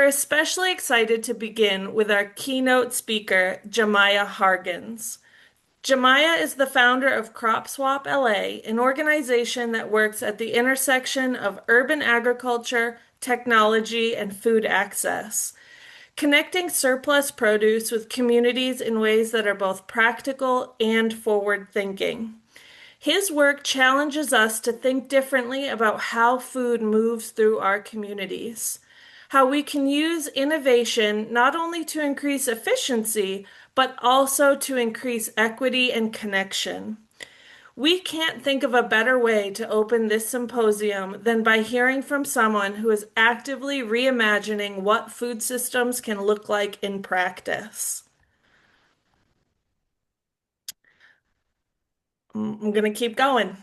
especially excited to begin with our keynote speaker, Jamiah Hargins. Jamiah is the founder of CropSwap LA, an organization that works at the intersection of urban agriculture, technology, and food access, connecting surplus produce with communities in ways that are both practical and forward-thinking. His work challenges us to think differently about how food moves through our communities, how we can use innovation not only to increase efficiency, but also to increase equity and connection. We can't think of a better way to open this symposium than by hearing from someone who is actively reimagining what food systems can look like in practice. I'm going to keep going.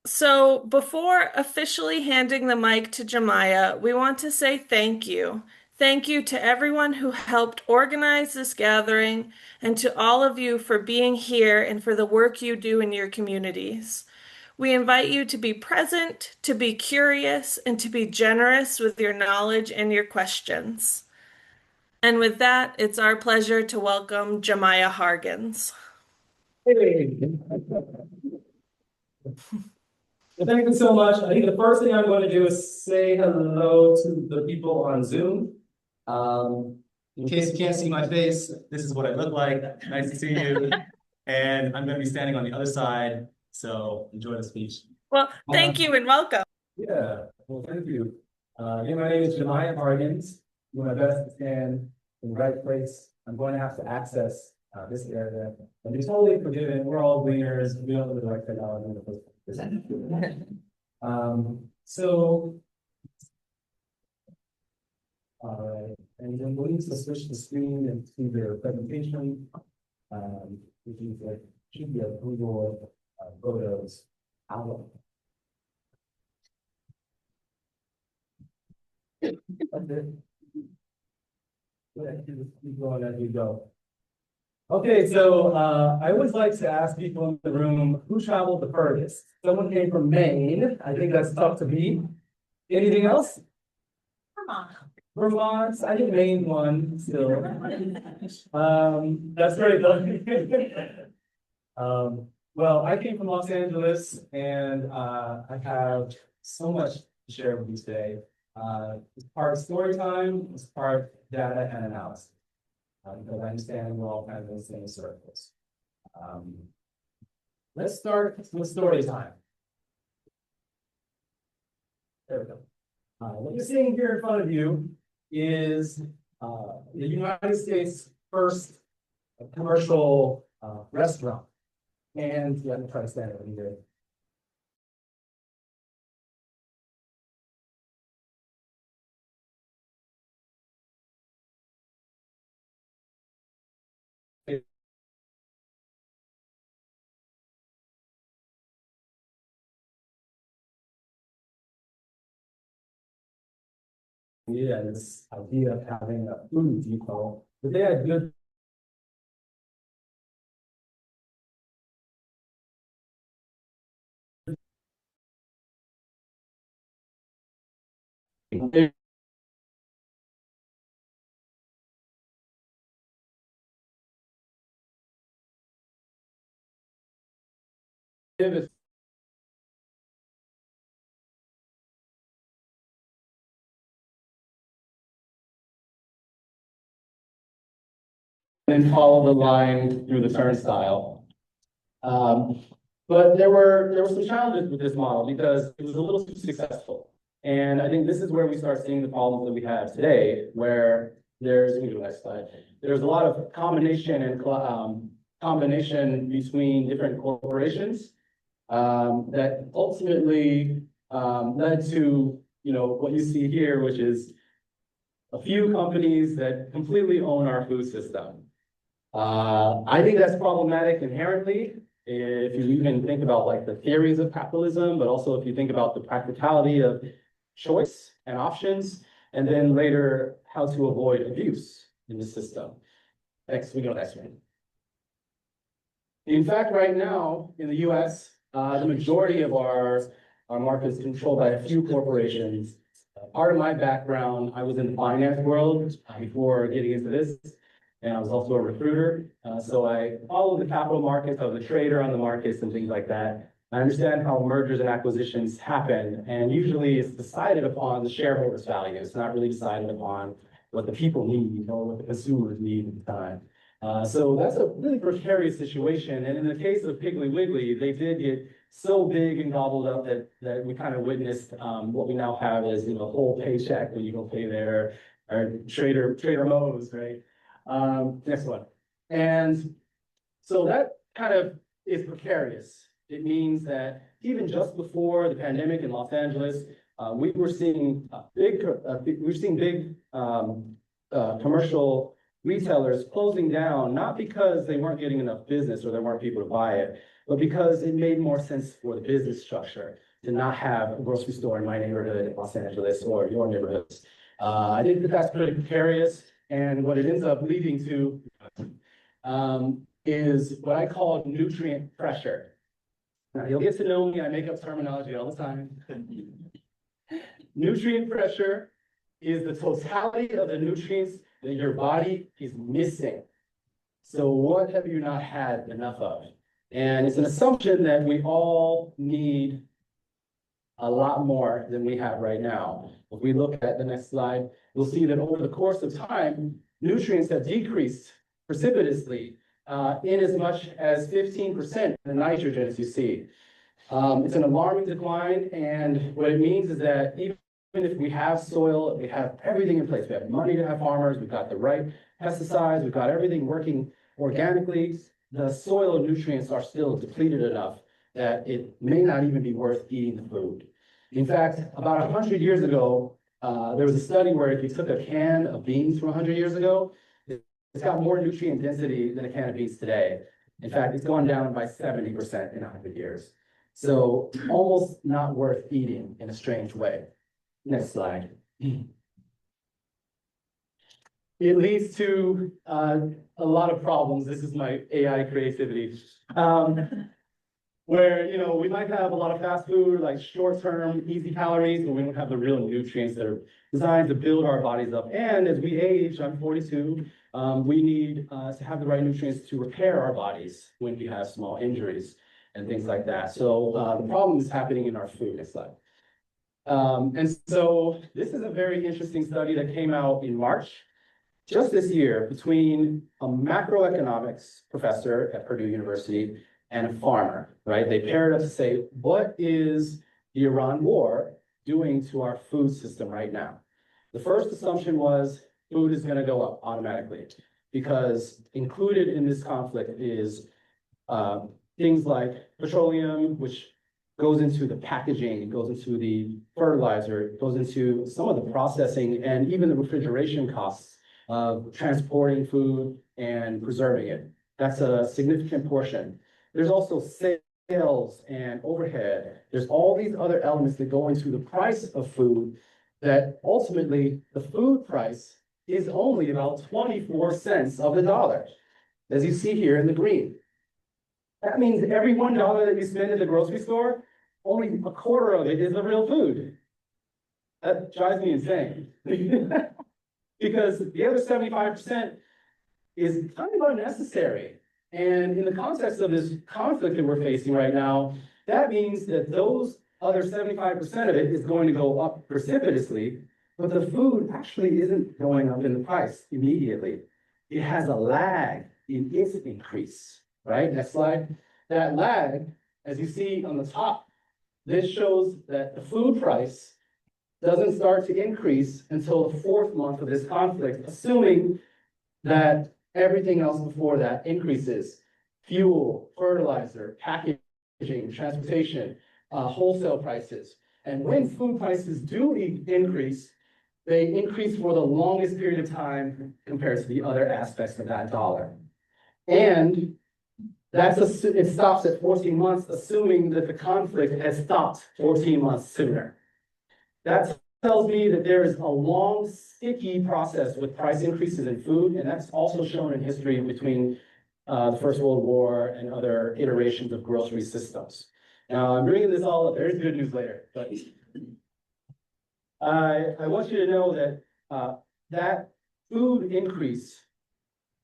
So, before officially handing the mic to Jamiah, we want to say thank you. Thank you to everyone who helped organize this gathering and to all of you for being here and for the work you do in your communities. We invite you to be present, to be curious, and to be generous with your knowledge and your questions. And with that, it's our pleasure to welcome Jamiah Hargins. Hey. Well, thank you so much. I think the first thing I'm going to do is say hello to the people on Zoom. In case you can't see my face, this is what I look like. Nice to see you. And I'm going to be standing on the other side, so enjoy the speech. Well, thank you and welcome. Yeah, well, thank you. Again, my name is Jamiah Hargins. Do my best to stand in the right place. I'm going to have to access this area. And be totally forgiven. We're all gleaners. We don't know the right technology in the first place. So, all right, and then we'll use to switch the screen and see their presentation, which is like should be a Google Photos album. Okay. Keep going as we go. Okay, so I always like to ask people in the room who traveled the furthest. Someone came from Maine. I think that's tough to beat. Anything else? Vermont. Vermont. I think Maine won still. That's great though. Well, I came from Los Angeles, and I have so much to share with you today. It's part story time. It's part data and analysis. Because I understand we're all kind of in the same circles. Let's start with story time. There we go. What you're seeing here in front of you is the United States' first commercial restaurant. And yeah, I'm trying to stand over here. Yeah, this idea of having a food depot, but they had good. And follow the line through the turnstile. But there were some challenges with this model because it was a little too successful. And I think this is where we start seeing the problems that we have today, where there's, let me do the next slide. There's a lot of combination and combination between different corporations that ultimately led to, what you see here, which is a few companies that completely own our food system. I think that's problematic inherently. If you even think about like the theories of capitalism, but also if you think about the practicality of choice and options, and then later how to avoid abuse in the system. Next, we go next one. In fact, right now in the US, the majority of our market is controlled by a few corporations, Part of my background, I was in the finance world before getting into this, and I was also a recruiter. So I followed the capital markets, I was a trader on the markets and things like that. I understand how mergers and acquisitions happen, and usually it's decided upon the shareholders' value. It's not really decided upon what the people need or what the consumers need at the time. So that's a really precarious situation. And in the case of Piggly Wiggly, they did get so big and gobbled up that we kind of witnessed what we now have as a whole paycheck when you go pay there, or Trader Moe's, right? Next one. And so that kind of is precarious. It means that even just before the pandemic in Los Angeles, we were seeing big commercial retailers closing down, not because they weren't getting enough business or there weren't people to buy it, but because it made more sense for the business structure to not have a grocery store in my neighborhood in Los Angeles or your neighborhoods. I think that that's pretty precarious, and what it ends up leading to is what I call nutrient pressure. Now, you'll get to know me, I make up terminology all the time. Nutrient pressure is the totality of the nutrients that your body is missing. So what have you not had enough of? And it's an assumption that we all need a lot more than we have right now. If we look at the next slide, we'll see that over the course of time, nutrients have decreased precipitously in as much as 15% in the nitrogen, as you see. It's an alarming decline, and what it means is that even if we have soil, we have everything in place, we have money to have farmers, we've got the right pesticides, we've got everything working organically, the soil nutrients are still depleted enough that it may not even be worth eating the food. In fact, about 100 years ago, there was a study where if you took a can of beans from 100 years ago, it's got more nutrient density than a can of beans today. In fact, it's gone down by 70% in 100 years. So almost not worth eating in a strange way. Next slide. It leads to a lot of problems. This is my AI creativity. Where we might have a lot of fast food, like short-term, easy calories, but we don't have the real nutrients that are designed to build our bodies up. And as we age, I'm 42, we need to have the right nutrients to repair our bodies when we have small injuries and things like that. So the problem is happening in our food. Next slide. And so this is a very interesting study that came out in March, just this year, between a macroeconomics professor at Purdue University and a farmer, right? They paired us to say, what is the Iran war doing to our food system right now? The first assumption was food is going to go up automatically, because included in this conflict is things like petroleum, which goes into the packaging, it goes into the fertilizer, it goes into some of the processing and even the refrigeration costs of transporting food and preserving it. That's a significant portion. There's also sales and overhead. There's all these other elements that go into the price of food that ultimately the food price is only about 24 cents of the dollar, as you see here in the green. That means every $1 that you spend at the grocery store, only a quarter of it is the real food. That drives me insane. Because the other 75% is kind of unnecessary. And in the context of this conflict that we're facing right now, that means that those other 75% of it is going to go up precipitously, but the food actually isn't going up in the price immediately. It has a lag in its increase, right? Next slide. That lag, as you see on the top, this shows that the food price doesn't start to increase until the 4th month of this conflict, assuming that everything else before that increases: fuel, fertilizer, packaging, transportation, wholesale prices. And when food prices do increase, they increase for the longest period of time compared to the other aspects of that dollar. And it stops at 14 months, assuming that the conflict has stopped 14 months sooner. That tells me that there is a long, sticky process with price increases in food, and that's also shown in history between the First World War and other iterations of grocery systems. Now, I'm bringing this all up. There's good news later, but I want you to know that that food increase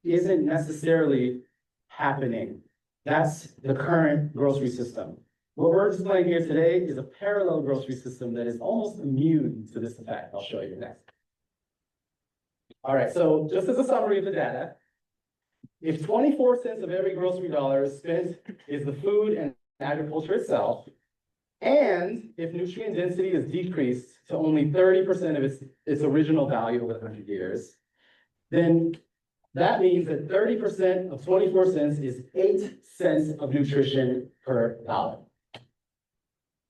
isn't necessarily happening. That's the current grocery system. What we're displaying here today is a parallel grocery system that is almost immune to this effect. I'll show you next. All right, so just as a summary of the data, if 24 cents of every grocery dollar is spent is the food and agriculture itself, and if nutrient density is decreased to only 30% of its original value over 100 years, then that means that 30% of 24 cents is 8 cents of nutrition per dollar.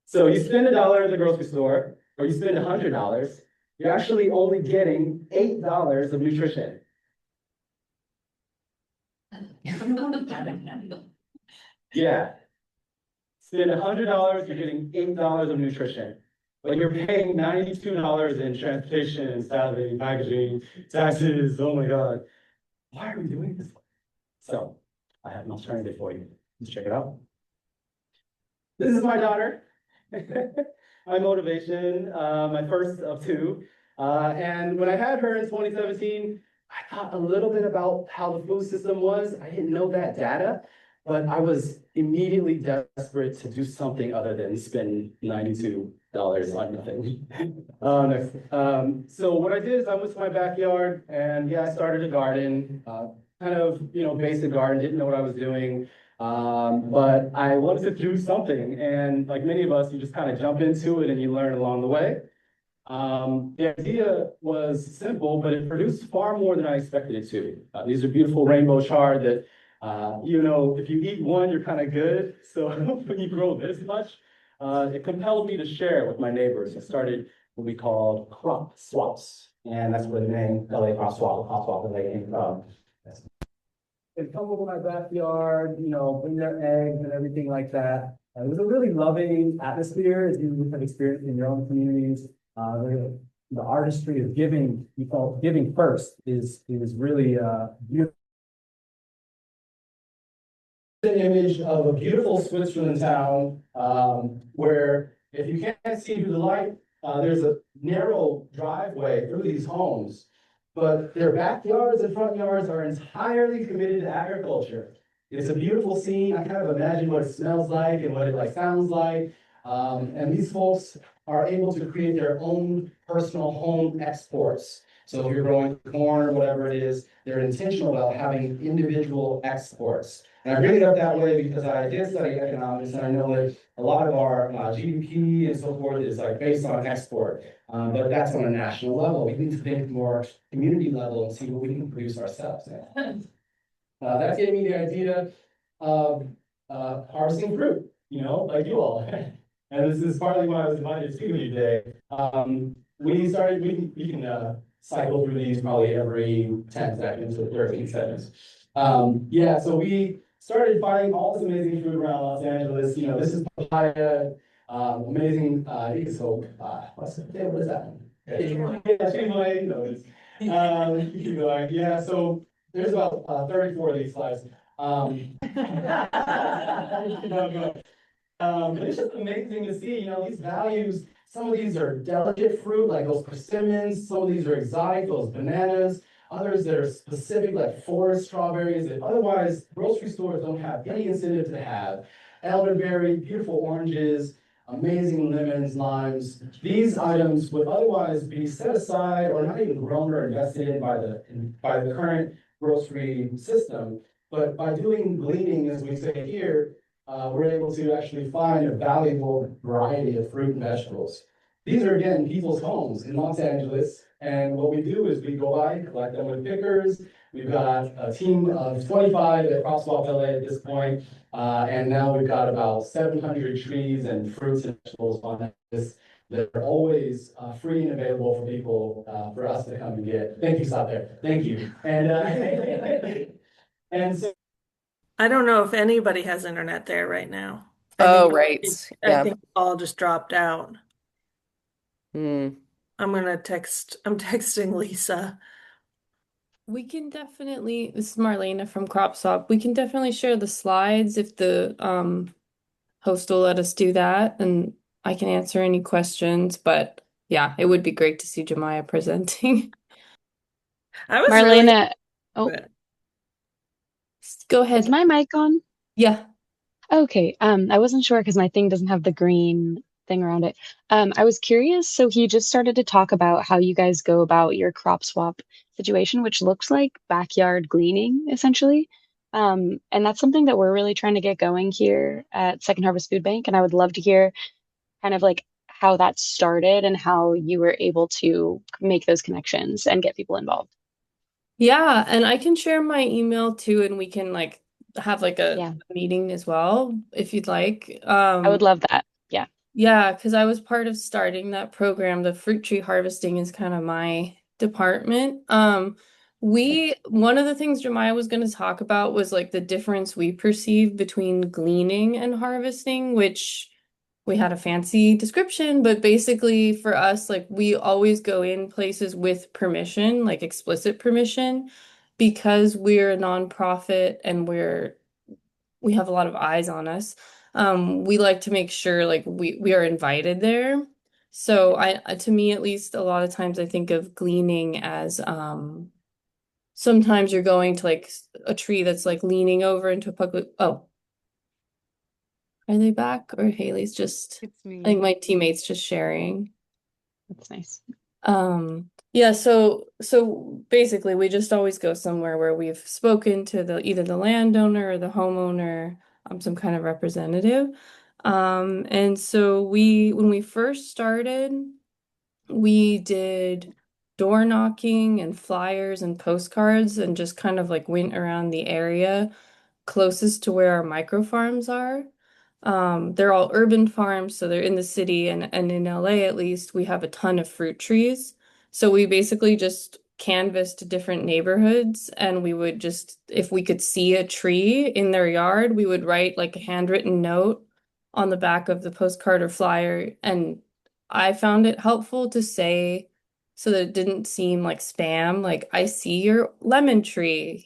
So you spend $1 at the grocery store, or you spend $100, you're actually only getting $8 of nutrition. Yeah. Spend $100, you're getting $8 of nutrition. But you're paying $92 in transportation, salary, packaging, taxes. Oh my God. Why are we doing this? So I have an alternative for you. Let's check it out. This is my daughter. My motivation, my first of two. And when I had her in 2017, I thought a little bit about how the food system was. I didn't know that data, but I was immediately desperate to do something other than spend $92 on nothing. So what I did is I went to my backyard and yeah, I started a garden, kind of, basic garden, didn't know what I was doing. But I wanted to do something, and like many of us, you just kind of jump into it and you learn along the way. The idea was simple, but it produced far more than I expected it to. These are beautiful rainbow chard that, if you eat one, you're kind of good. So when you grow this much, it compelled me to share with my neighbors. I started what we call crop swaps, and that's where the name LA crop swap LA came from. They'd come over my backyard, bring their eggs and everything like that. It was a really loving atmosphere, as you have experienced in your own communities. The artistry of giving, giving first is really beautiful. An image of a beautiful Switzerland town where if you can't see through the light, there's a narrow driveway through these homes, but their backyards and front yards are entirely committed to agriculture. It's a beautiful scene. I kind of imagine what it smells like and what it sounds like. And these folks are able to create their own personal home exports. So if you're growing corn or whatever it is, they're intentional about having individual exports. And I bring it up that way because I did study economics, and I know that a lot of our GDP and so forth is based on export. But that's on a national level. We need to think more community level and see what we can produce ourselves. That gave me the idea of harvesting fruit, like you all. And this is partly why I was invited to speak with you today. We can cycle through these probably every 10 seconds or 13 seconds. So we started finding all this amazing fruit around Los Angeles. This is papaya, amazing, what is that one? Keep going. Yeah, so there's about 34 of these slides. But it's just amazing to see, these values. Some of these are delicate fruit, like those persimmons. Some of these are exotic, those bananas. Others that are specific, like forest strawberries, that otherwise grocery stores don't have any incentive to have. Elderberry, beautiful oranges, amazing lemons, limes. These items would otherwise be set aside or not even grown or invested in by the current grocery system. But by doing gleaning, as we say here, we're able to actually find a valuable variety of fruit and vegetables. These are, again, people's homes in Los Angeles. And what we do is we go by, collect them with pickers. We've got a team of 25 at CropSwap LA at this point. And now we've got about 700 trees and fruits and vegetables on this that are always free and available for people, for us to come and get. Thank you, stop there. Thank you. And, and so I don't know if anybody has internet there right now. Oh, right. I Yeah. think all just dropped out. Hmm. I'm texting Lisa. We can definitely, this is Marlena from CropSwap. We can definitely share the slides if the host will let us do that, and I can answer any questions, but yeah, it would be great to see Jemiah presenting. I was really Marlena, oh, into it. Go is ahead. my mic on? Yeah. Okay, I wasn't sure because my thing doesn't have the green thing around it. I was curious, so he just started to talk about how you guys go about your crop swap situation, which looks like backyard gleaning, essentially. And that's something that we're really trying to get going here at Second Harvest Food Bank, and I would love to hear kind of like how that started and how you were able to make those connections and get people involved. Yeah, and I can share my email too, and we can like have like a Yeah, meeting as well if you'd like. I would love that. Yeah. Yeah, because I was part of starting that program. The fruit tree harvesting is kind of my department. One of the things Jemiah was going to talk about was like the difference we perceive between gleaning and harvesting, which we had a fancy description, but basically for us, like we always go in places with permission, like explicit permission, because we're a nonprofit and we have a lot of eyes on us. We like to make sure like we are invited there. So to me at least a lot of times I think of gleaning as sometimes you're going to like a tree that's like leaning over into a public. Oh, are they back or Haley's just It's I think me. my teammates just sharing. That's nice. Yeah, so basically we just always go somewhere where we've spoken to the either the landowner or the homeowner, some kind of representative. And so when we first started, we did door knocking and flyers and postcards and just kind of like went around the area closest to where our micro farms are. They're all urban farms, so they're in the city, and in LA at least, we have a ton of fruit trees. So we basically just canvassed different neighborhoods, and we would just, if we could see a tree in their yard, we would write like a handwritten note on the back of the postcard or flyer. And I found it helpful to say so that it didn't seem like spam, like, I see your lemon tree,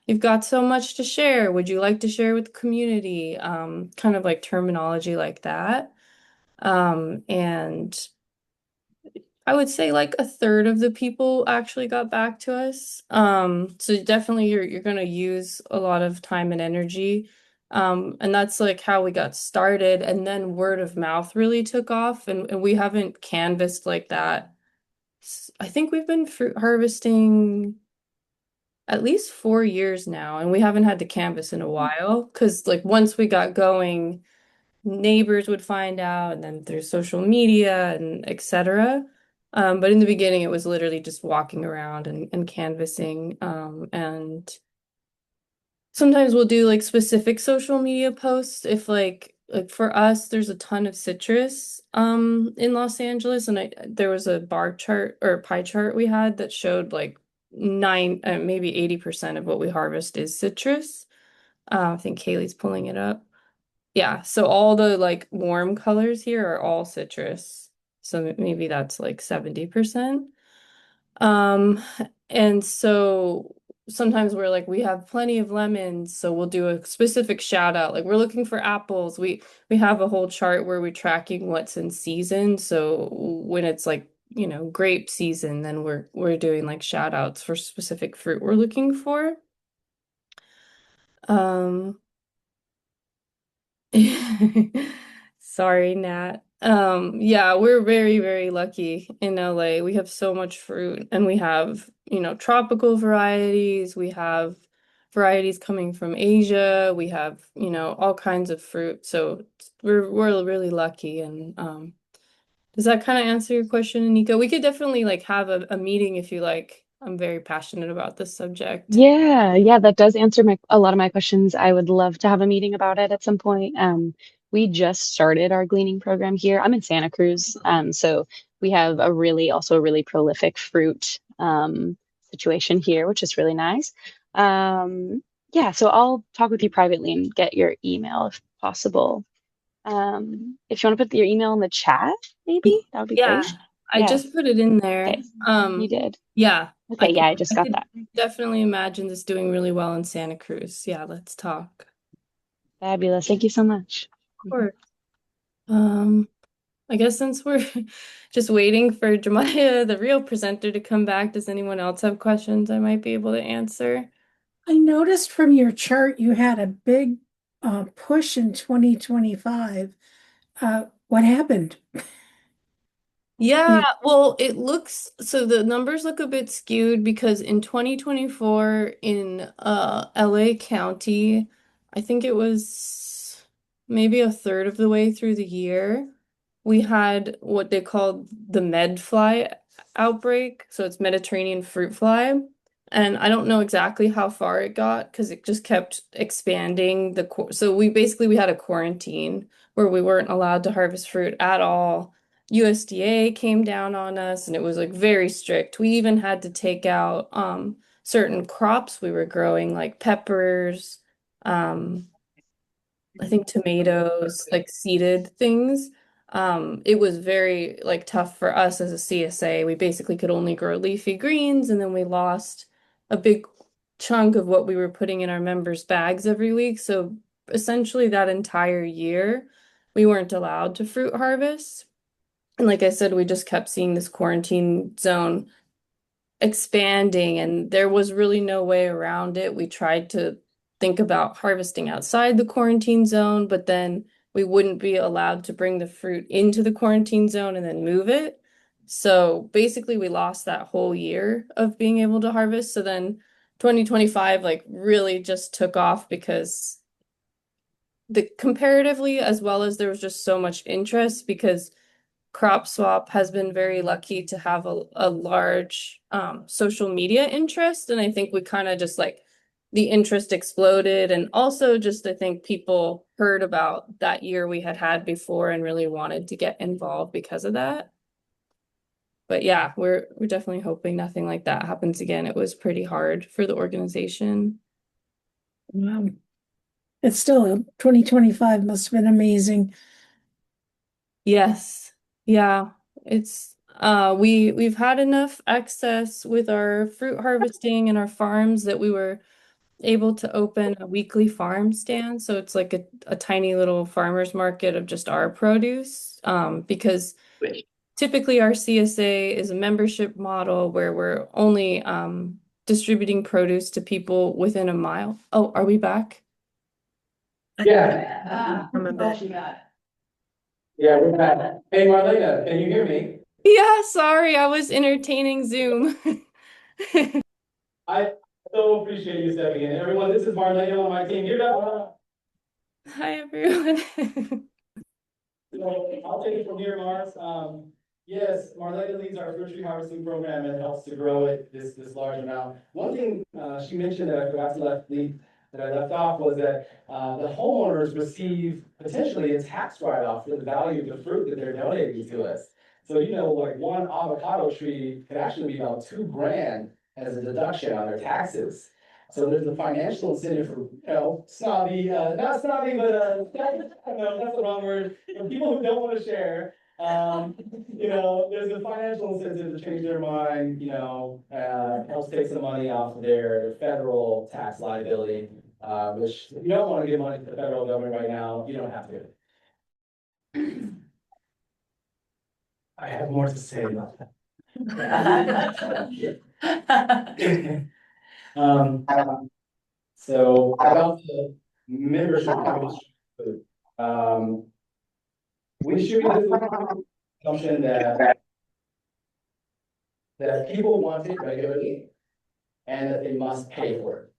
you've got so much to share. Would you like to share with the community? Kind of like terminology like that. And I would say like a third of the people actually got back to us. So definitely you're gonna use a lot of time and energy. And that's like how we got started. And then word of mouth really took off, and we haven't canvassed like that. I think we've been fruit harvesting at least 4 years now, and we haven't had to canvas in a while because like once we got going, neighbors would find out, and then there's social media and etc. But in the beginning, it was literally just walking around and canvassing. And sometimes we'll do like specific social media posts if like for us, there's a ton of citrus in Los Angeles, and there was a bar chart or pie chart we had that showed like maybe 80% of what we harvest is citrus. I think Kaylee's pulling it up. Yeah, so all the like warm colors here are all citrus. So maybe that's like 70%. Um, and so sometimes we're like, we have plenty of lemons, so we'll do a specific shout out. Like we're looking for apples. We have a whole chart where we're tracking what's in season. So when it's like, grape season, then we're doing like shout outs for specific fruit we're looking for. Um, Sorry, Nat. Yeah, we're very, very lucky in LA. We have so much fruit, and we have, tropical varieties. We have varieties coming from Asia. We have, all kinds of fruit. So we're really lucky. And does that kind of answer your question, Nico? We could definitely like have a meeting if you like. I'm very passionate about this subject. Yeah, yeah, that does answer a lot of my questions. I would love to have a meeting about it at some point. We just started our gleaning program here. I'm in Santa Cruz, so we have also a really prolific fruit situation here, which is really nice. Yeah, so I'll talk with you privately and get your email if possible. If you want to put your email in the chat, maybe that would be Yeah, great. I Yeah, just put it in there. okay, you did. Yeah, Okay, yeah, I just I got could that. definitely imagine this doing really well in Santa Cruz. Yeah, let's talk. Fabulous. Thank you so much. Of course. Um, I guess since we're just waiting for Jamiah, the real presenter, to come back, does anyone else have questions I might be able to answer? I noticed from your chart you had a big push in 2025. What happened? Yeah, You, well, it looks so the numbers look a bit skewed because in 2024 in LA County, I think it was maybe a third of the way through the year, we had what they called the med fly outbreak. So it's Mediterranean fruit fly. And I don't know exactly how far it got because it just kept expanding so we had a quarantine where we weren't allowed to harvest fruit at all. USDA came down on us and it was like very strict. We even had to take out certain crops we were growing, like peppers, um, I think tomatoes, like seeded things. It was very like tough for us as a CSA. We basically could only grow leafy greens, and then we lost a big chunk of what we were putting in our members' bags every week. So essentially that entire year, we weren't allowed to fruit harvest. And like I said, we just kept seeing this quarantine zone expanding, and there was really no way around it. We tried to think about harvesting outside the quarantine zone, but then we wouldn't be allowed to bring the fruit into the quarantine zone and then move it. So basically, we lost that whole year of being able to harvest. So then 2025 like really just took off because the comparatively as well as there was just so much interest because CropSwap has been very lucky to have a large social media interest. And I think we kind of just like the interest exploded. And also just I think people heard about that year we had before and really wanted to get involved because of that. But yeah, we're definitely hoping nothing like that happens again. It was pretty hard for the organization. wow. It's still 2025 must have been amazing. Yes. Yeah. It's we've had enough excess with our fruit harvesting and our farms that we were able to open a weekly farm stand. So it's like a tiny little farmer's market of just our produce. Because typically our CSA is a membership model where we're only distributing produce to people within a mile. Oh, are we back? Yeah. I'm a bit. Yeah, we're back. Hey, Marlena, can you hear me? Yeah, sorry, I was entertaining Zoom. I so appreciate you stepping in. Everyone, this is Marlena on my team. Give it up. Hi, everyone. So I'll take it from here, Mars. Yes, Marlena leads our fruit tree harvesting program and helps to grow it this large amount. One thing she mentioned that I forgot to that I left off was that the homeowners receive potentially a tax write-off for the value of the fruit that they're donating to us. So like one avocado tree could actually be about $2,000 as a deduction on their taxes. So there's a financial incentive for, snobby, not snobby, but, no, that's the wrong word. For people who don't want to share, there's a financial incentive to change their mind, helps take some money off of their federal tax liability, which if you don't want to give money to the federal government right now, you don't have to. I have more to say about that. So about the membership, we should be the assumption that people want it regularly and that they must pay for it.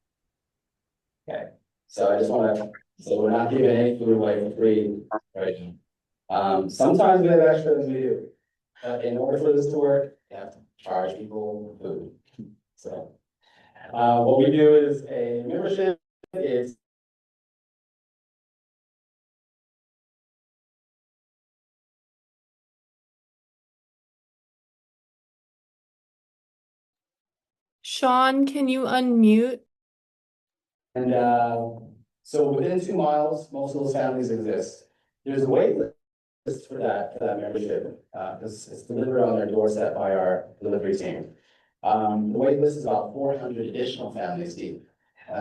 Okay, so I just want to, so we're not giving any food away for free, right? Sometimes we have extra than we do, but in order for this to work, you have to charge people food. So what we do is a membership is Sean, can you unmute? and so within 2 miles, most of those families exist. There's a wait list for that membership, because it's delivered on their doorstep by our delivery team. The wait list is about 400 additional families deep.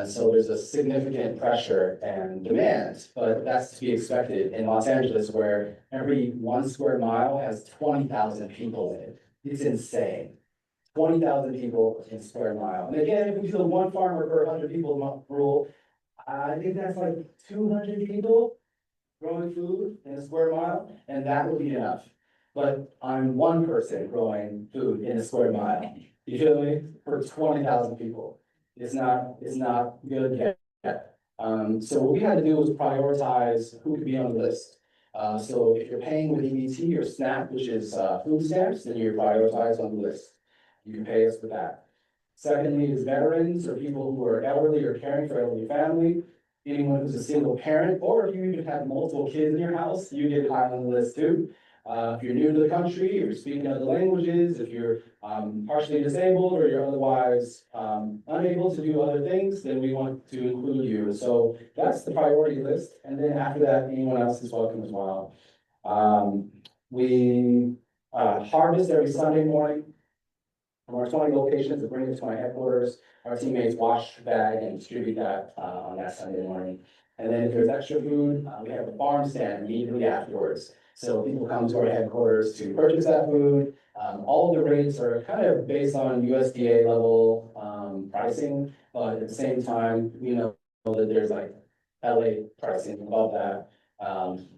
So there's a significant pressure and demand, but that's to be expected in Los Angeles, where every 1 square mile has 20,000 people in it. It's insane. 20,000 people in a square mile. And again, if we do the one farmer per 100 people rule, I think that's like 200 people growing food in a square mile, and that would be enough. But I'm one person growing food in a square mile. You feel me? For 20,000 people. It's not good yet. So what we had to do was prioritize who could be on the list. So if you're paying with EBT or SNAP, which is food stamps, then you're prioritized on the list. You can pay us for that. Secondly is veterans or people who are elderly or caring for elderly family. Anyone who's a single parent, or if you even have multiple kids in your house, you get high on the list too. If you're new to the country, if you're speaking other languages, if you're partially disabled or you're otherwise unable to do other things, then we want to include you. So that's the priority list. And then after that, anyone else is welcome as well. We harvest every Sunday morning from our 20 locations and bring it to my headquarters. Our teammates wash, bag, and distribute that on that Sunday morning. And then if there's extra food, we have a farm stand immediately afterwards. So people come to our headquarters to purchase that food. All of the rates are kind of based on USDA level pricing, but at the same time, we know that there's like LA pricing above that.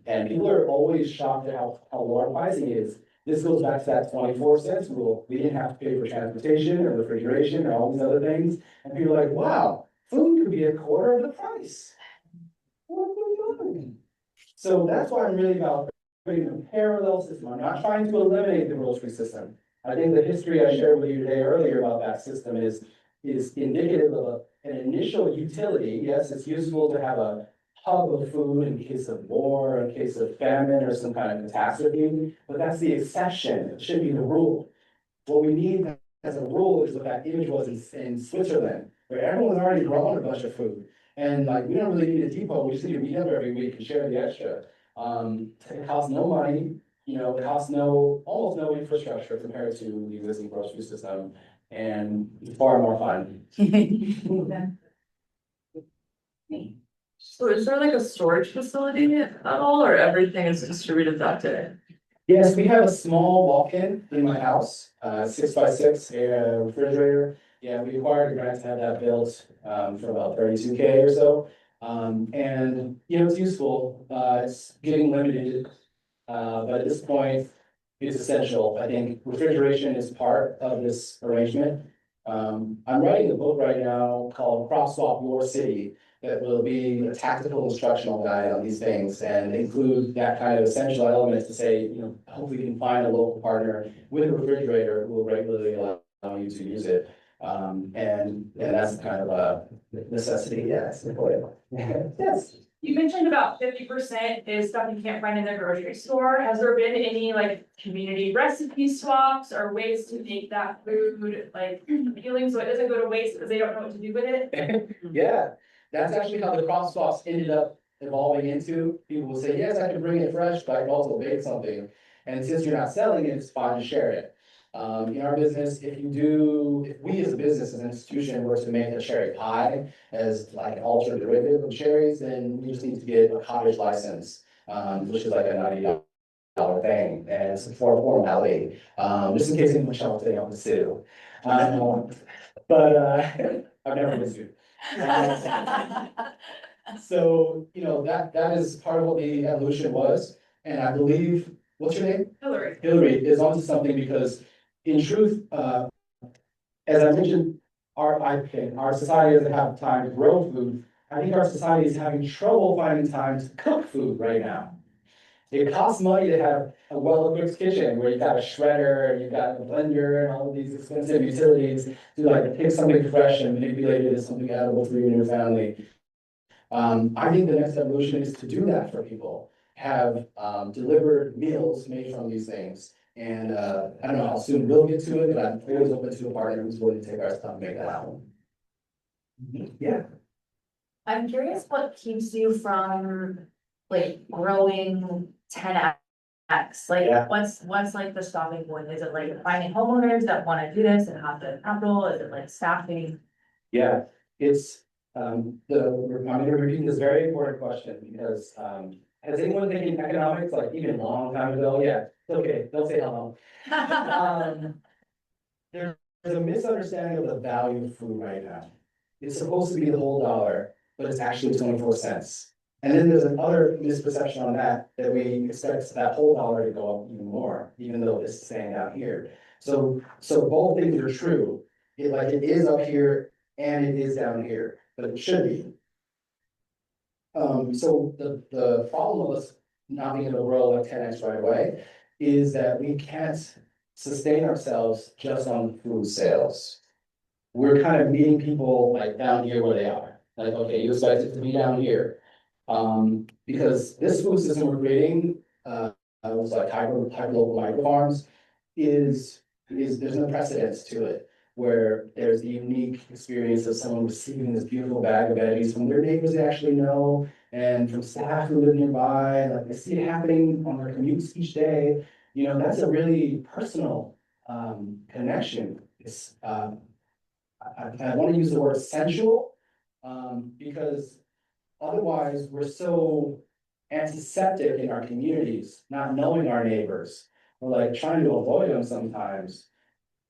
And people are always shocked at how low our pricing is. This goes back to that 24 cents rule. We didn't have to pay for transportation or refrigeration or all these other things. And people are like, wow, food could be a quarter of the price. What are we doing? So that's why I'm really about creating a parallel system. I'm not trying to eliminate the grocery system. I think the history I shared with you today earlier about that system is indicative of an initial utility. Yes, it's useful to have a hub of food in case of war, in case of famine or some kind of catastrophe, but that's the exception. It should be the rule. What we need as a rule is what that image was in Switzerland, where everyone's already grown a bunch of food. And like, we don't really need a depot, we just need to meet up every week and share the extra. It costs no money, it costs almost no infrastructure compared to the existing grocery system, and it's far more fun. So is there like a storage facility at all, or everything is distributed that day? Yes, we have a small walk-in in my house, 6x6 refrigerator. Yeah, we acquired a grant to have that built for about 32K or so. And it's useful. It's getting limited, but at this point, it's essential. I think refrigeration is part of this arrangement. I'm writing a book right now called CropSwap Your City that will be a tactical instructional guide on these things and include that kind of essential elements to say, hopefully you can find a local partner with a refrigerator who will regularly allow you to use it. And that's kind of a necessity. Yes, important. Yes. You mentioned about 50% is stuff you can't find in the grocery store. Has there been any like community recipe swaps or ways to make that food like appealing so it doesn't go to waste because they don't know what to do with it? Yeah, that's actually how the crop swaps ended up evolving into. People will say, yes, I can bring it fresh, but I can also bake something. And since you're not selling it, it's fine to share it. In our business, if we as a business, as an institution, were to make a cherry pie as like an alternative derivative of cherries, then we just need to get a cottage license, which is like a $90 thing, and it's for a formality, just in case anyone shall say I'm the sue. But I've never been sued. So, that is part of what the evolution was, and I believe, what's your name? Hillary. Hillary is onto something because in truth, as I mentioned, our society doesn't have time to grow food. I think our society is having trouble finding time to cook food right now. It costs money to have a well-equipped kitchen where you've got a shredder and you've got a blender and all of these expensive utilities to like take something fresh and manipulate it as something edible for you and your family. I think the next evolution is to do that for people. Have delivered meals made from these things. And I don't know how soon we'll get to it, but I'm always open to a partner who's willing to take our stuff and make that happen. Yeah. I'm curious what keeps you from like growing 10x. Like Yeah. what's like the stopping point? Is it like finding homeowners that want to do this and have the capital? Is it like staffing? Yeah, it's I'm gonna repeat this very important question because, has anyone taken economics, like even a long time ago? Yeah, it's okay, don't say hello. There's a misunderstanding of the value of food right now. It's supposed to be the whole dollar, but it's actually 24 cents. And then there's another misperception on that, that we expect that whole dollar to go up even more, even though it's staying down here. So both things are true. It is up here and it is down here, but it should be. So the problem of us not being able to grow like 10x right away is that we can't sustain ourselves just on food sales. We're kind of meeting people like down here where they are. Like, okay, you expect it to be down here. Because this food system we're creating, it was like hyper local micro farms, there's no precedence to it, where there's the unique experience of someone receiving this beautiful bag of veggies from their neighbors they actually know, and from staff who live nearby, like they see it happening on their commutes each day. You know, that's a really personal connection. It's I want to use the word sensual, because otherwise we're so antiseptic in our communities, not knowing our neighbors. We're like trying to avoid them sometimes.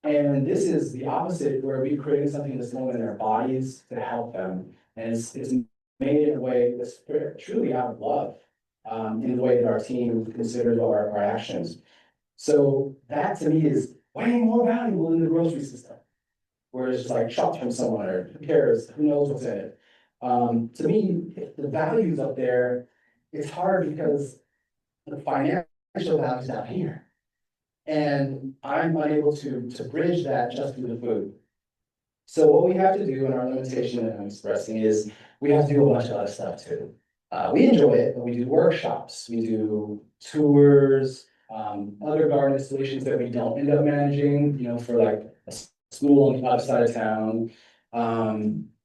And this is the opposite, where we're creating something that's going in their bodies to help them. And it's made in a way that's truly out of love, in the way that our team considers our actions. So that to me is way more valuable than the grocery system, where it's just like chopped from someone, or who cares, who knows what's in it. To me, if the values up there, it's hard because the financial values down here. And I'm unable to bridge that just through the food. So what we have to do, in our limitation that I'm expressing, is we have to do a bunch of other stuff too. We enjoy it, but we do workshops, we do tours, other garden installations that we don't end up managing, you know, for like a school on the other side of town.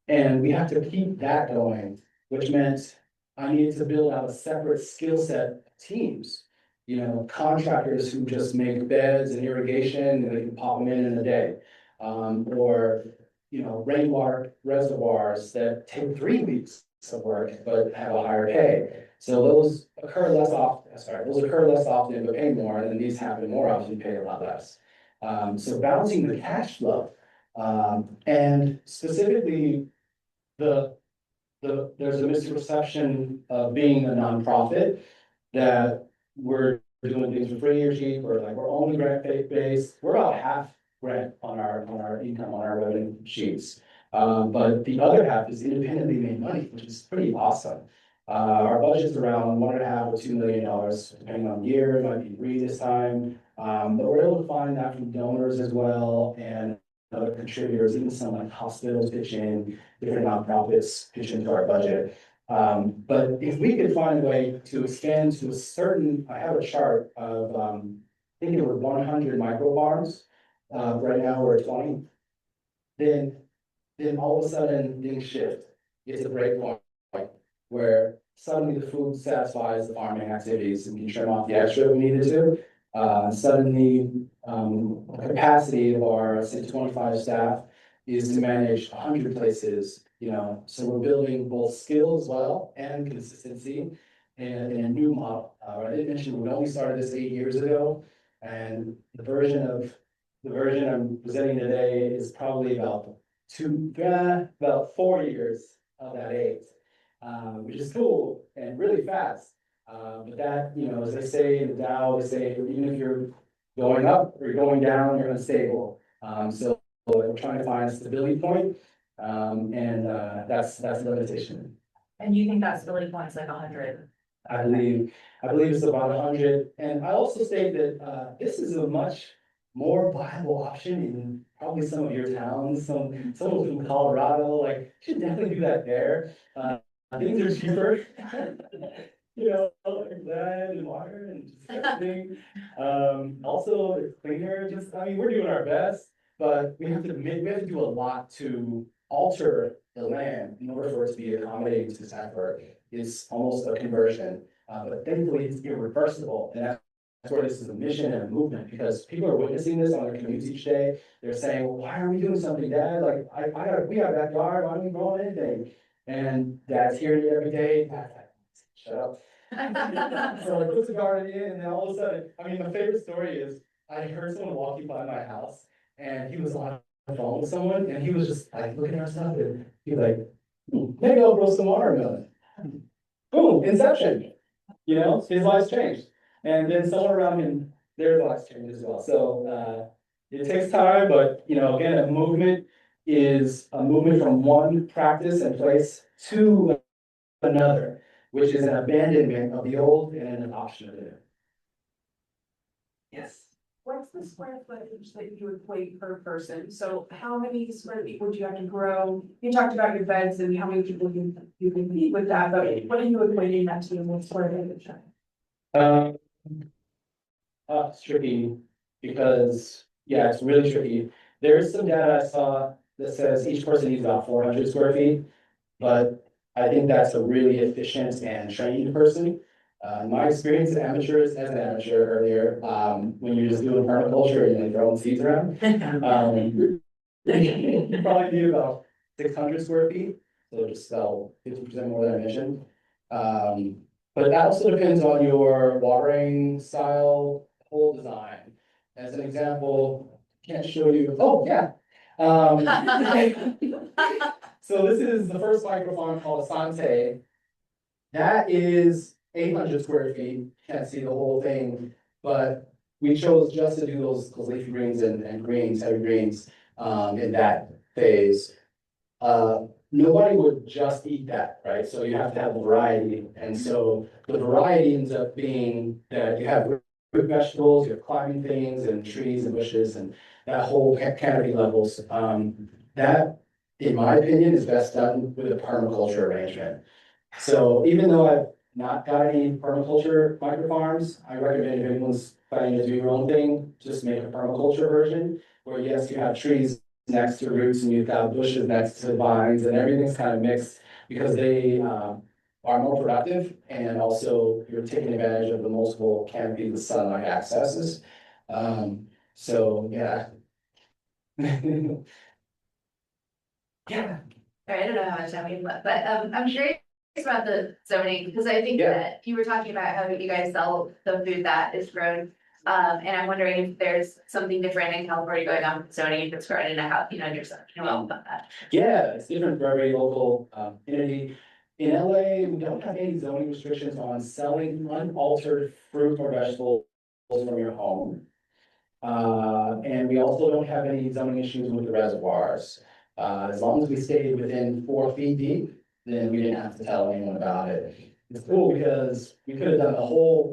And we have to keep that going, which meant I needed to build out a separate skill set of teams. You know, contractors who just make beds and irrigation and they can pop them in a day. Or, you know, rainwater reservoirs that take 3 weeks of work, but have a higher pay. So those occur less often, but pay more, and then these happen more often, pay a lot less. So balancing the cash flow, and specifically there's a misperception of being a nonprofit, that we're doing things for free or cheap, or like we're only grant based. We're about half grant on our income, on our revenue sheets. But the other half is independently made money, which is pretty awesome. Our budget's around $1.5 or $2 million, depending on the year. It might be 3 this time. But we're able to find that from donors as well, and other contributors, even some like hospitals pitch in, different nonprofits pitch into our budget. But if we could find a way to expand to a certain, I have a chart of, I think it was 100 micro farms. Right now we're at 20. Then all of a sudden things shift. It's a break point where suddenly the food satisfies the farming activities, and we can trim off the extra if we needed to. Suddenly, the capacity of our, say, 25 staff is to manage 100 places, you know, so we're building both skill as well and consistency, and in a new model. I did mention we only started this 8 years ago, and the version I'm presenting today is probably about 4 years of that 8, which is cool and really fast. But that, you know, as they say in the Dow, they say even if you're going up or going down, you're unstable. So we're trying to find a stability point, and that's the limitation. And you think that stability point is like 100? I believe it's about 100, and I also state that this is a much more viable option in probably some of your towns. Someone from Colorado, like, you should definitely do that there. Things are cheaper. You know, like land and water and just everything. Also, it's cleaner. Just, I mean, we're doing our best, but we have to do a lot to alter the land in order for it to be accommodating to this effort. It's almost a conversion, but thankfully it's irreversible, and that's where this is a mission and a movement, because people are witnessing this on their commutes each day. They're saying, well, why are we doing something, Dad? Like, we got a backyard, why aren't we growing anything? And dad's hearing it every day. Dad's like, shut up. So I put the garden in, and then all of a sudden, I mean, my favorite story is I heard someone walking by my house, and he was on the phone with someone, and he was just like looking at our stuff, and he was like, maybe I'll grow some watermelon. Boom, inception. You know, his life's changed. And then someone around him, their lives changed as well. So it takes time, but you know, again, a movement is a movement from one practice and place to another, which is an abandonment of the old and an adoption of the new. Yes. What's the square footage that you equate per person? So how many square feet would you have to grow? You talked about your beds and how many people you can feed with that, but what are you equating that to in what square footage? Um, it's tricky because, yeah, it's really tricky. There is some data I saw that says each person needs about 400 square feet, but I think that's a really efficient and trained person. My experience as an amateur earlier, when you're just doing permaculture and like throwing seeds around, you probably need about 600 square feet, so just about 50% more than I mentioned. But that also depends on your watering style, whole design. As an example, can't show you, oh, yeah. So this is the first microfarm called Asante. That is 800 square feet, can't see the whole thing, but we chose just to do those leafy greens and greens, heavy greens, in that phase. Nobody would just eat that, right? So you have to have a variety. And so the variety ends up being that you have root vegetables, you have climbing things and trees and bushes and that whole canopy levels. That, in my opinion, is best done with a permaculture arrangement. So even though I've not got any permaculture micro farms, I recommend if anyone's planning to do your own thing, just make a permaculture version where yes, you have trees next to roots and you've got bushes next to vines and everything's kind of mixed because they are more productive and also you're taking advantage of the multiple canopies the sunlight accesses. So yeah. Yeah. I don't know how much time we have left, but I'm curious about the zoning, because I think Yeah. that you were talking about how you guys sell the food that is grown. And I'm wondering if there's something different in California going on with zoning, if it's grown in a house, yourself, well about that. Yeah, it's different for every local entity. In LA, we don't have any zoning restrictions on selling unaltered fruit or vegetables from your home. And we also don't have any zoning issues with the reservoirs. As long as we stayed within 4 feet deep, then we didn't have to tell anyone about it. It's cool because we could have done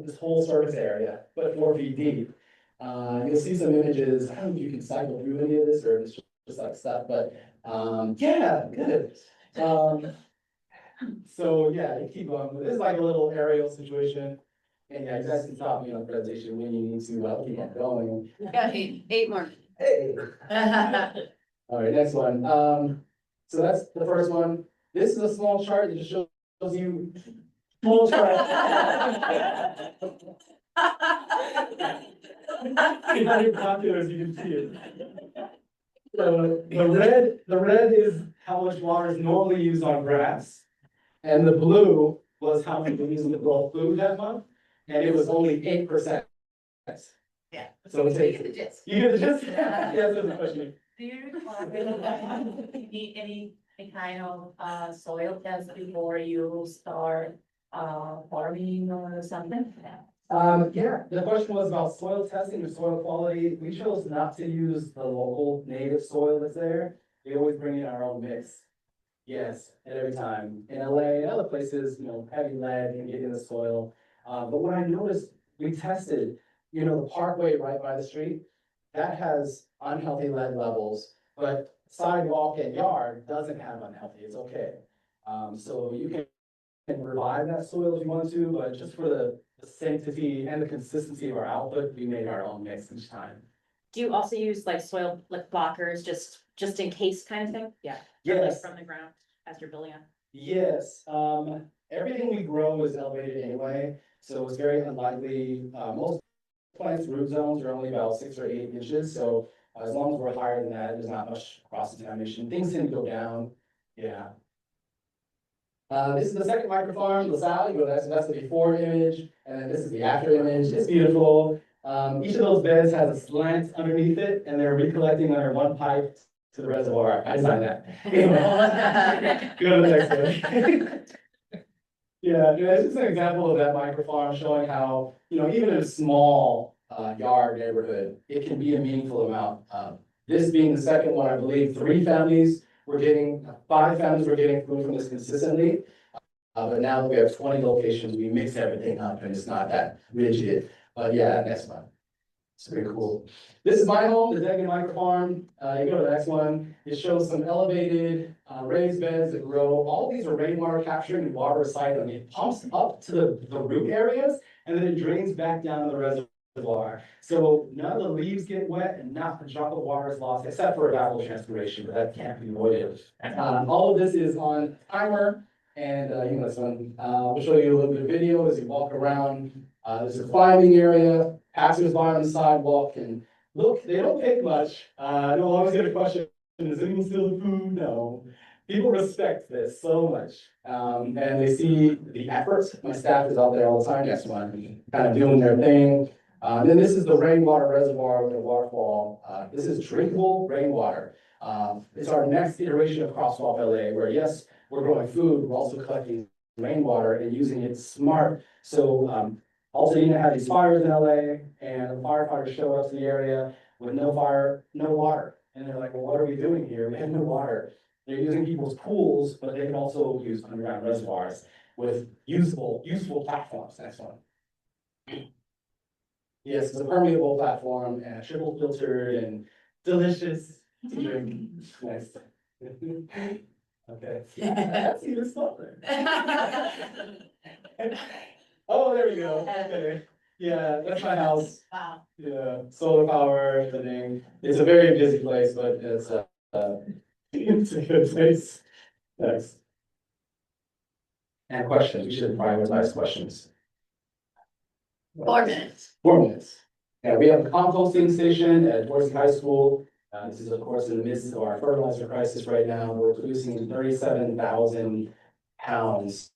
this whole surface area, but 4 feet deep. You'll see some images. I don't know if you can cycle through any of this or if it's just like stuff, but yeah, good. So yeah, you keep going. This is like a little aerial situation. And yeah, you guys can stop me on the presentation when you need to. I'll keep on going. Got eight more. Hey. All right, next one. So that's the first one. This is a small chart that just shows you small chart. Not even popular as you can see it. So the red is how much water is normally used on grass, and the blue was how much we used to grow food that month, and it was only 8%. Yeah. So it takes. You get the gist. You get the gist? Yes, that's the question. Do you need any kind of soil test before you start farming or something? Yeah, the question was about soil testing or soil quality. We chose not to use the local native soil that's there. We always bring in our own mix. Yes, at every time. In LA and other places, heavy lead can get in the soil. But what I noticed, we tested, the parkway right by the street, that has unhealthy lead levels, but sidewalk and yard doesn't have unhealthy, it's okay. So you can revive that soil if you want to, but just for the sanctity and the consistency of our output, we made our own mix each time. Do you also use like soil like blockers, just in case kind of thing? Yeah. Yes. From the ground as you're building up? Yes, everything we grow is elevated anyway, so it's very unlikely, most plants' root zones are only about 6 or 8 inches, so as long as we're higher than that, there's not much cross contamination. Things tend to go down, yeah. This is the second microfarm, LaSalle. You go, that's the before image, and then this is the after image. It's beautiful. Each of those beds has a slant underneath it, and they're recollecting under one pipe to the reservoir. I designed that. Anyway, go to the next one. Yeah, this is an example of that microfarm showing how, even in a small yard neighborhood, it can be a meaningful amount. This being the second one, I believe 5 families were getting food from this consistently. But now that we have 20 locations, we mix everything up and it's not that rigid. But yeah, next one. It's pretty cool. This is my home, the Degan Microfarm. You go to the next one. It shows some elevated raised beds that grow. All these are rainwater capturing and water recycling. It pumps up to the root areas and then it drains back down to the reservoir. So none of the leaves get wet and not a drop of water is lost except for evapotranspiration, but that can't be avoided. All of this is on timer. And this one, we'll show you a little bit of video as you walk around. There's a climbing area, passers-by on the sidewalk, and look, they don't take much. I know I always get a question, does anyone steal the food? No. People respect this so much. And they see the efforts. My staff is out there all the time, next one, kind of doing their thing. Then this is the rainwater reservoir with the waterfall. This is drinkable rainwater. It's our next iteration of CropSwap LA, where yes, we're growing food, we're also collecting rainwater and using it smart. So also, you have these fires in LA, and the firefighters show up to the area with no fire, no water. And they're like, well, what are we doing here? We have no water. They're using people's pools, but they can also use underground reservoirs with useful platforms. Next one. Yes, it's a permeable platform and triple filtered and delicious to drink. Nice. Okay. That's even smaller. Oh, there we go. Okay. Yeah, that's my house. Wow. Yeah, solar power, everything. It's a very busy place, but it's it's a good place. Next. And questions. We should prioritize questions. 4 minutes. 4 minutes. Yeah, we have a composting station at Dorsey High School. This is, of course, in the midst of our fertilizer crisis right now. We're producing 37,000 pounds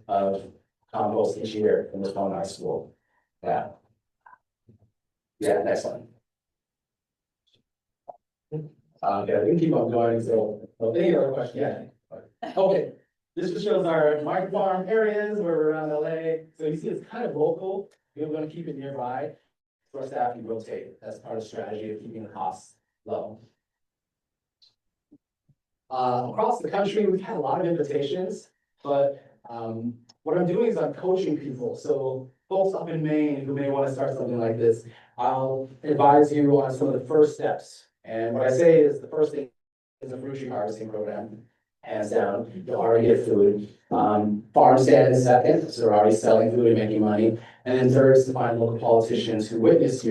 of compost each year in this one high school. Yeah. Yeah, next one. Okay, we can keep on going. So, any other question? Yeah. Okay. This just shows our micro farm areas where we're around LA. So you see it's kind of local. We're going to keep it nearby. For our staff, you rotate. That's part of the strategy of keeping the costs low. Across the country, we've had a lot of invitations, but what I'm doing is I'm coaching people. So folks up in Maine who may want to start something like this, I'll advise you on some of the first steps. And what I say is the first thing is a fruit tree harvesting program. Hands down, you'll already get food. Farm stand is second, so they're already selling food and making money. And then third is to find local politicians who witness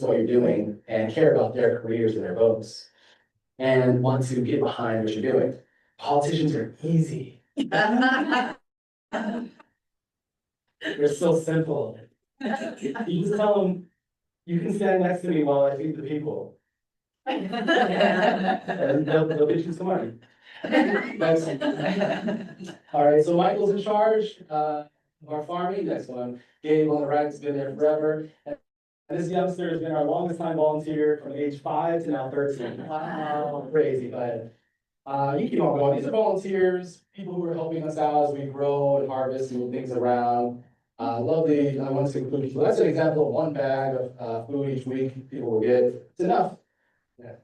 what you're doing and care about their careers and their votes and want to get behind what you're doing. Politicians are easy. They're so simple. You just tell them, you can stand next to me while I feed the people. And they'll get you some money. All right, so Michael's in charge of our farming. Next one, Gabe on the right has been there forever. And this youngster has been our longest time volunteer from age 5 to now 13. Wow, crazy, but you keep on going. These are volunteers, people who are helping us out as we grow and harvest and move things around. Lovely, I want to include people. That's an example of 1 bag of food each week people will get. It's enough. Yeah.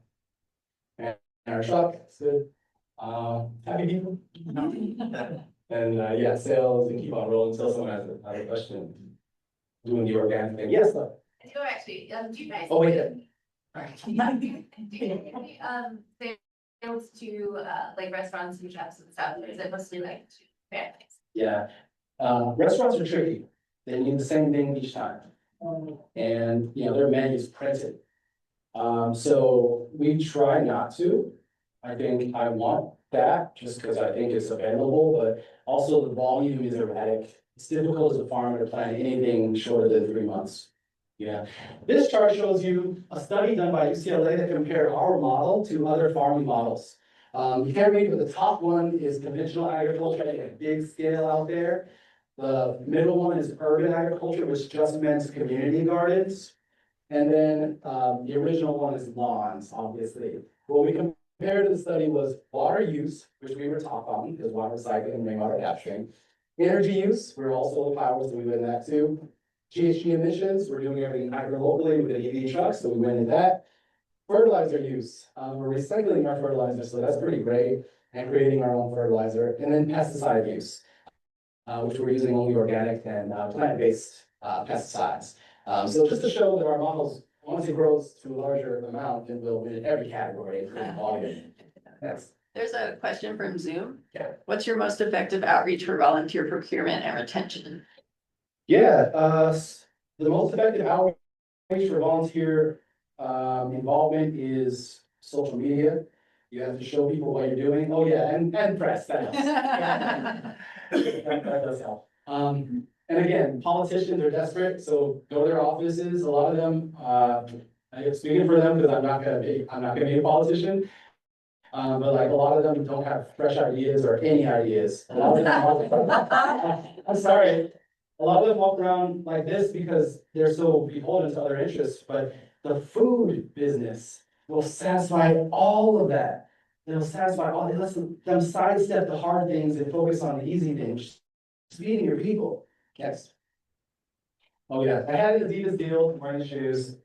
And our truck, it's good. Happy people. And yeah, sales and keep on rolling until someone has a question. Doing the organic thing. Yes, though. I do actually, do you guys? Oh, wait. Alright. Do you sales to like restaurants and chefs and stuff, or is it mostly like to families? Yeah. Restaurants are tricky. They need the same thing each time. And their menu's printed. So we try not to. I think I want that just because I think it's available, but also the volume is erratic. It's difficult as a farmer to plan anything shorter than 3 months. Yeah. This chart shows you a study done by UCLA that compared our model to other farming models. You can't read, but the top one is conventional agriculture at a big scale out there. The middle one is urban agriculture, which just meant community gardens. And then the original one is lawns, obviously. What we compared to the study was water use, which we were top on, because water recycling and rainwater capturing. Energy use, we're all solar power, so we win that too. GHG emissions, we're doing everything hydro locally with the EV trucks, so we win in that. Fertilizer use, we're recycling our fertilizer, so that's pretty great, and creating our own fertilizer. And then pesticide use, which we're using only organic and plant-based pesticides. So just to show that our models, once it grows to a larger amount, it will win in every category, including volume. Yes. There's a question from Zoom. Yeah. What's your most effective outreach for volunteer procurement and retention? Yeah, the most effective outreach for volunteer involvement is social media. You have to show people what you're doing. Oh yeah, and press, that helps. That does help. And again, politicians are desperate, so go to their offices. A lot of them, I'm speaking for them because I'm not gonna be a politician. But like a lot of them don't have fresh ideas or any ideas. A lot of them I'm sorry. A lot of them walk around like this because they're so beholden to other interests, but the food business will satisfy all of that. They'll satisfy all, they let them sidestep the hard things and focus on the easy things. Just feeding your people. Yes. Oh yeah, I had an Adidas deal, wearing shoes.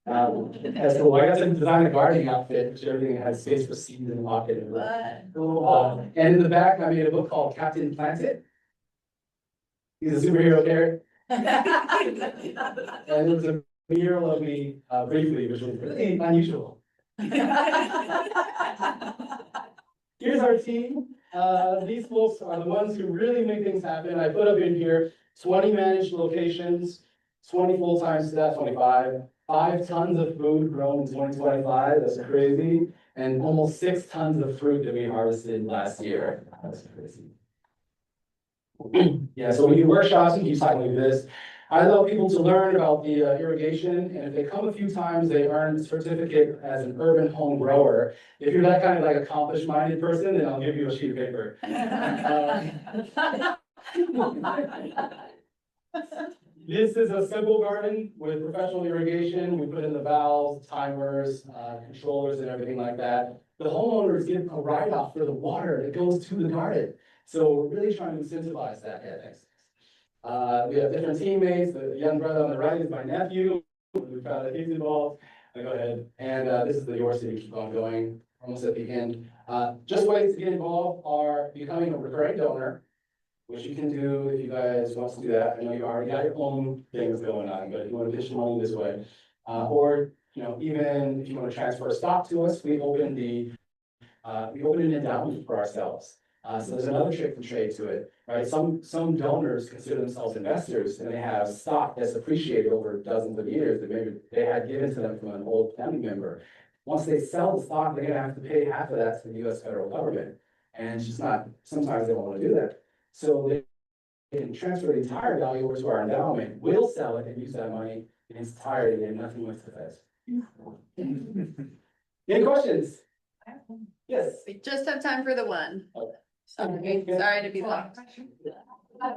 That's cool. I got to design a gardening outfit, which everything had space for seeds in the pocket. And in the back, I made a book called Captain Planet. He's a superhero character. And it was a mural of me briefly, which was really unusual. Here's our team. These folks are the ones who really make things happen. I put up in here 20 managed locations, 20 full-time staff, 25. 5 tons of food grown in 2025, that's crazy. And almost 6 tons of fruit that we harvested last year. That's crazy. Yeah, so we do workshops and keep cycling this. I allow people to learn about the irrigation, and if they come a few times, they earn a certificate as an urban home grower. If you're that kind of like accomplished-minded person, then I'll give you a sheet of paper. This is a simple garden with professional irrigation. We put in the valves, timers, controllers, and everything like that. The homeowners get a write-off for the water that goes to the garden. So we're really trying to incentivize that. Yeah, thanks. We have different teammates. The young brother on the right is my nephew. We're proud that he's involved. Go ahead. And this is the Your City, keep on going. Almost at the end. Just ways to get involved are becoming a recurring donor, which you can do if you guys want to do that. I know you already got your own things going on, but if you want to pitch money this way, or even if you want to transfer stock to us, we open an endowment for ourselves. So there's another trick and trade to it, right? Some donors consider themselves investors, and they have stock that's appreciated over dozens of years that maybe they had given to them from an old family member. Once they sell the stock, they're going to have to pay half of that to the U.S. federal government, and it's just not. Sometimes they don't want to do that. So they can transfer the entire value over to our endowment. We'll sell it and use that money in its entirety, and nothing went to the feds. Any questions? Yes. We just have time for the one. Okay. Sorry to be locked. I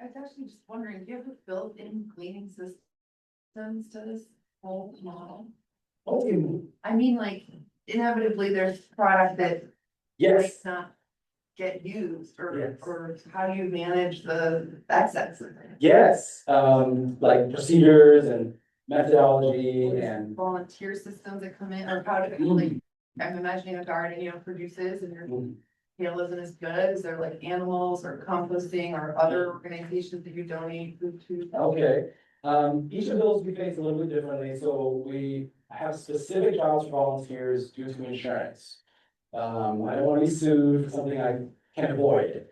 was actually just wondering, do you have built-in cleaning systems to this whole model? Okay. I mean, like, inevitably, there's product that Yes. might not get used, Yes. or how do you manage the excess? Yes. Like procedures and methodology and. Volunteer systems that come in, or how do, like, I'm imagining a garden, produces and your kale isn't as good. Is there like animals or composting or other organizations that you donate food to? Okay, each of those we face a little bit differently, so we have specific jobs for volunteers due to insurance. I don't want to be sued for something I can't avoid.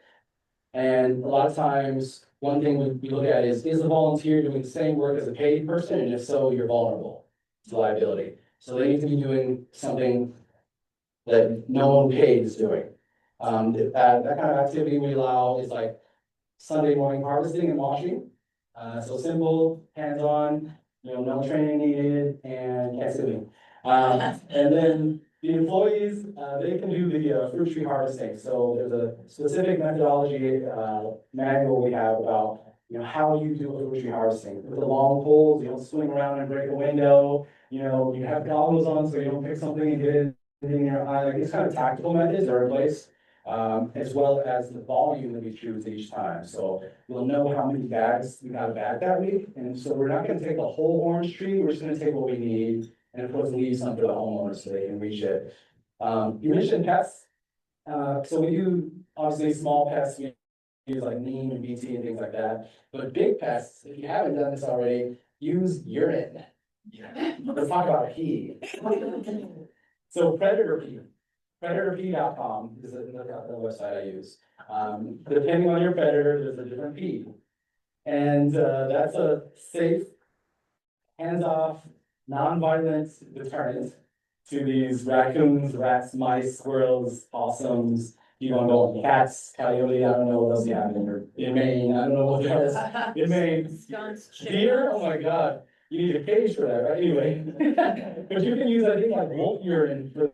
And a lot of times, one thing we look at is the volunteer doing the same work as a paid person? And if so, you're vulnerable to liability. So they need to be doing something that no one paid is doing. That kind of activity we allow is like Sunday morning harvesting and washing. So simple, hands-on, no training needed, and can't sue me. And then The employees, they can do the fruit tree harvesting, so there's a specific methodology, manual we have about, how you do a fruit tree harvesting. With the long poles, you don't swing around and break a window, you have goggles on so you don't pick something and get it in your eye, like these kind of tactical methods are in place. As well as the volume that we choose each time, so we'll know how many bags we got a bag that week, and so we're not gonna take the whole orange tree, we're just gonna take what we need. And of course, leave some for the homeowners so they can reach it. You mentioned pests. So we do obviously small pests, we use like neem and BT and things like that. But big pests, if you haven't done this already, use urine. Let's talk about pee. So predator pee. PredatorPee.com is the website I use. Depending on your predator, there's a different pee. And that's a safe, hands-off, non-violent deterrent to these raccoons, rats, mice, squirrels, possums. You want to go with cats, coyote, I don't know what else you have in Maine, I don't know what else. In Maine, deer, oh my God, you need a cage for that, right? Anyway. But you can use, I think, like wolf urine for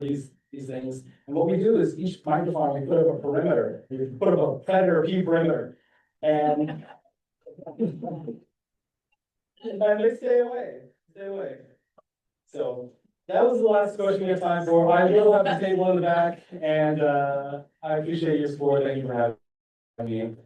these things. And what we do is each microfarm, we put up a perimeter, we put up a predator pee perimeter. And and they stay away, stay away. So that was the last question we have time for. I will have the table in the back, and I appreciate your support. Thank you for having me.